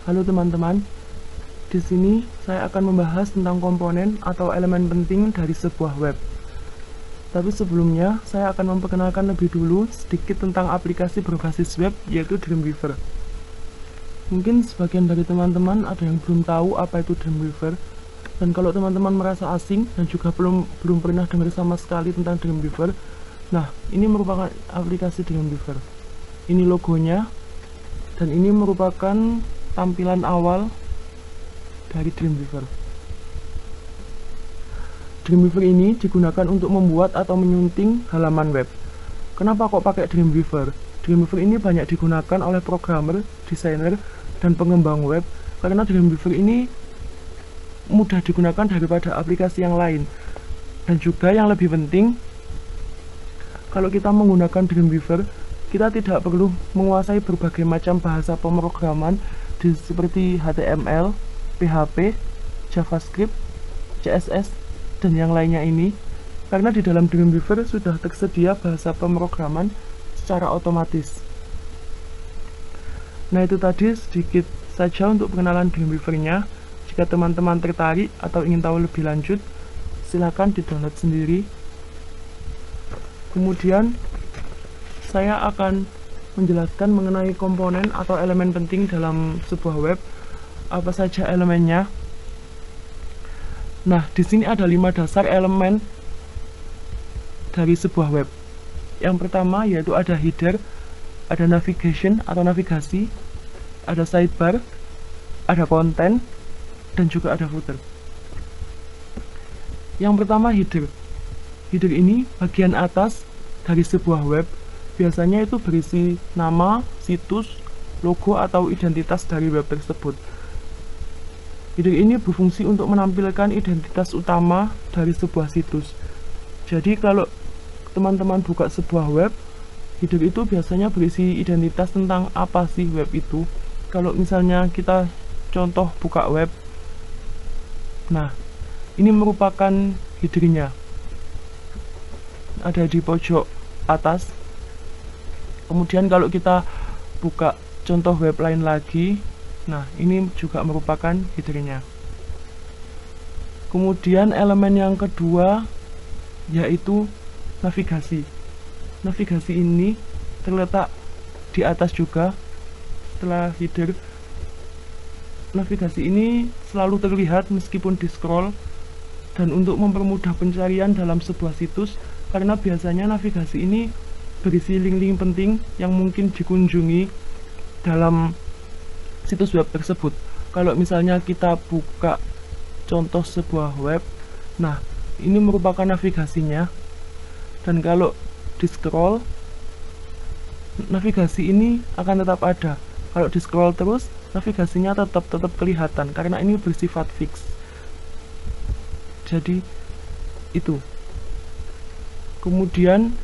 Halo teman-teman, di sini saya akan membahas tentang komponen atau elemen penting dari sebuah web. Tapi sebelumnya, saya akan memperkenalkan lebih dulu sedikit tentang aplikasi berbasis web, yaitu Dreamweaver. Mungkin sebagian dari teman-teman ada yang belum tahu apa itu Dreamweaver, dan kalau teman-teman merasa asing dan juga belum pernah dengar sama sekali tentang Dreamweaver, nah ini merupakan aplikasi Dreamweaver. Ini logonya, dan ini merupakan tampilan awal dari Dreamweaver. Dreamweaver ini digunakan untuk membuat atau menyunting halaman web. Kenapa kok pakai Dreamweaver? Dreamweaver ini banyak digunakan oleh programmer, desainer, dan pengembang web karena Dreamweaver ini mudah digunakan daripada aplikasi yang lain. Dan juga yang lebih penting, kalau kita menggunakan Dreamweaver, kita tidak perlu menguasai berbagai macam bahasa pemrograman seperti HTML, PHP, JavaScript, CSS, dan yang lainnya ini, karena di dalam Dreamweaver sudah tersedia bahasa pemrograman secara otomatis. Nah, itu tadi sedikit saja untuk pengenalan Dreamweaver-nya. Jika teman-teman tertarik atau ingin tahu lebih lanjut, silahkan di-download sendiri. Kemudian saya akan menjelaskan mengenai komponen atau elemen penting dalam sebuah web. Apa saja elemennya? Nah, di sini ada 5 dasar elemen dari sebuah web. Yang pertama yaitu ada header, ada navigation atau navigasi, ada sidebar, ada konten, dan juga ada footer. Yang pertama header. Header ini bagian atas dari sebuah web. Biasanya itu berisi nama, situs, logo, atau identitas dari web tersebut. Header ini berfungsi untuk menampilkan identitas utama dari sebuah situs. Jadi kalau teman-teman buka sebuah web, header itu biasanya berisi identitas tentang apa sih web itu. Kalau misalnya kita contoh buka web, nah ini merupakan headernya. Ada di pojok atas. Kemudian kalau kita buka contoh web lain lagi, nah ini juga merupakan headernya. Kemudian elemen yang kedua yaitu navigasi. Navigasi ini terletak di atas juga setelah header. Navigasi ini selalu terlihat meskipun di scroll, dan untuk mempermudah pencarian dalam sebuah situs, karena biasanya navigasi ini berisi link-link penting yang mungkin dikunjungi dalam situs web tersebut. Kalau misalnya kita buka contoh sebuah web, nah ini merupakan navigasinya, dan kalau di scroll, navigasi ini akan tetap ada. Kalau di scroll terus, navigasinya tetap kelihatan karena ini bersifat fix. Jadi itu. Kemudian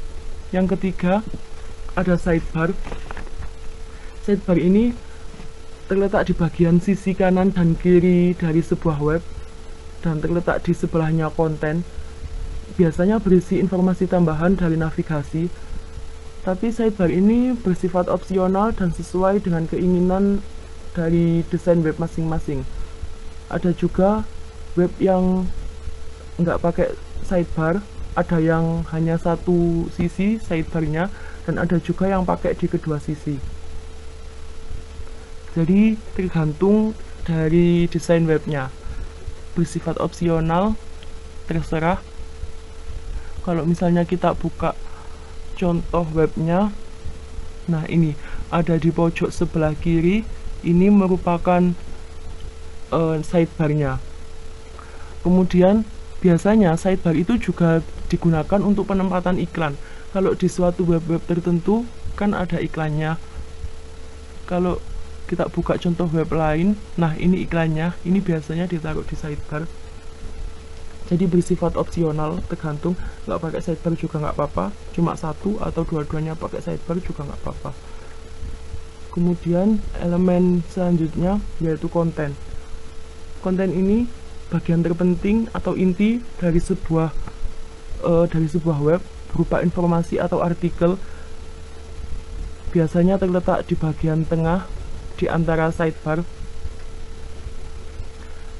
yang ketiga ada sidebar. Sidebar ini terletak di bagian sisi kanan dan kiri dari sebuah web dan terletak di sebelahnya konten. Biasanya berisi informasi tambahan dari navigasi, tapi sidebar ini bersifat opsional dan sesuai dengan keinginan dari desain web masing-masing. Ada juga web yang nggak pakai sidebar, ada yang hanya satu sisi sidebarnya, dan ada juga yang pakai di kedua sisi. Jadi tergantung dari desain webnya, bersifat opsional, terserah. Kalau misalnya kita buka contoh webnya, nah ini ada di pojok sebelah kiri, ini merupakan sidebarnya. Kemudian biasanya sidebar itu juga digunakan untuk penempatan iklan. Kalau di suatu web-web tertentu kan ada iklannya. Kalau kita buka contoh web lain, nah ini iklannya, ini biasanya ditaruh di sidebar. Jadi bersifat opsional, tergantung. Nggak pakai sidebar juga nggak apa-apa, cuma satu atau dua-duanya pakai sidebar juga nggak apa-apa. Kemudian elemen selanjutnya yaitu konten. Konten ini bagian terpenting atau inti dari sebuah web, berupa informasi atau artikel. Biasanya terletak di bagian tengah di antara sidebar.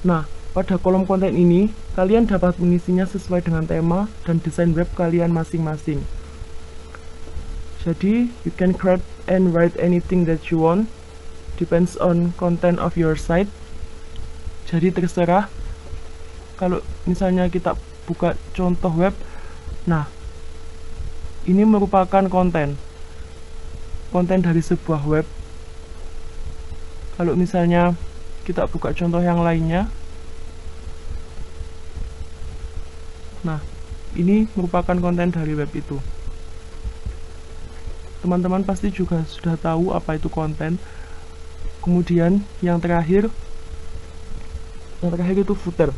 Nah, pada kolom konten ini, kalian dapat mengisinya sesuai dengan tema dan desain web kalian masing-masing. Jadi, you can create and write anything that you want, depends on content of your site. Jadi terserah, kalau misalnya kita buka contoh web, nah, ini merupakan konten dari sebuah web. Kalau misalnya kita buka contoh yang lainnya, nah, ini merupakan konten dari web itu. Teman-teman pasti juga sudah tahu apa itu konten. Kemudian yang terakhir itu footer.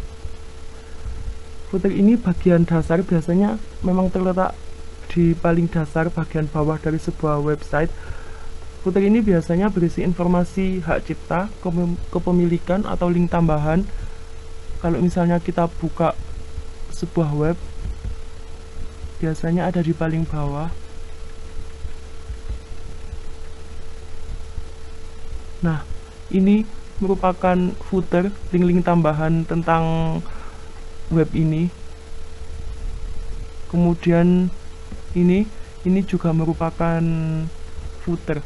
Footer ini bagian dasar, biasanya memang terletak di paling dasar bagian bawah dari sebuah website. Footer ini biasanya berisi informasi hak cipta, kepemilikan, atau link tambahan. Kalau misalnya kita buka sebuah web, biasanya ada di paling bawah. Nah, ini merupakan footer, link-link tambahan tentang web ini. Kemudian ini juga merupakan footer.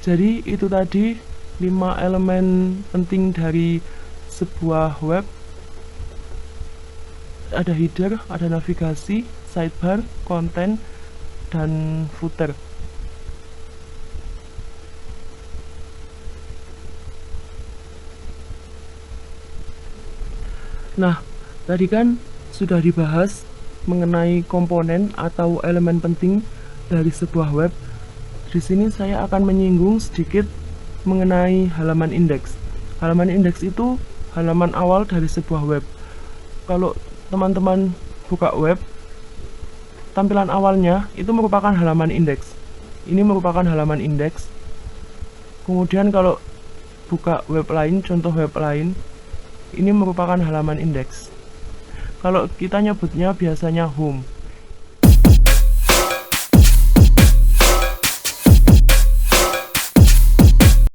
Jadi itu tadi 5 elemen penting dari sebuah web. Ada header, ada navigasi, sidebar, konten, dan footer. Nah, tadi kan sudah dibahas mengenai komponen atau elemen penting dari sebuah web. Di sini saya akan menyinggung sedikit mengenai halaman indeks. Halaman indeks itu halaman awal dari sebuah web. Kalau teman-teman buka web, tampilan awalnya itu merupakan halaman indeks. Ini merupakan halaman indeks. Kemudian kalau buka web lain, contoh web lain, ini merupakan halaman indeks. Kalau kita nyebutnya biasanya home.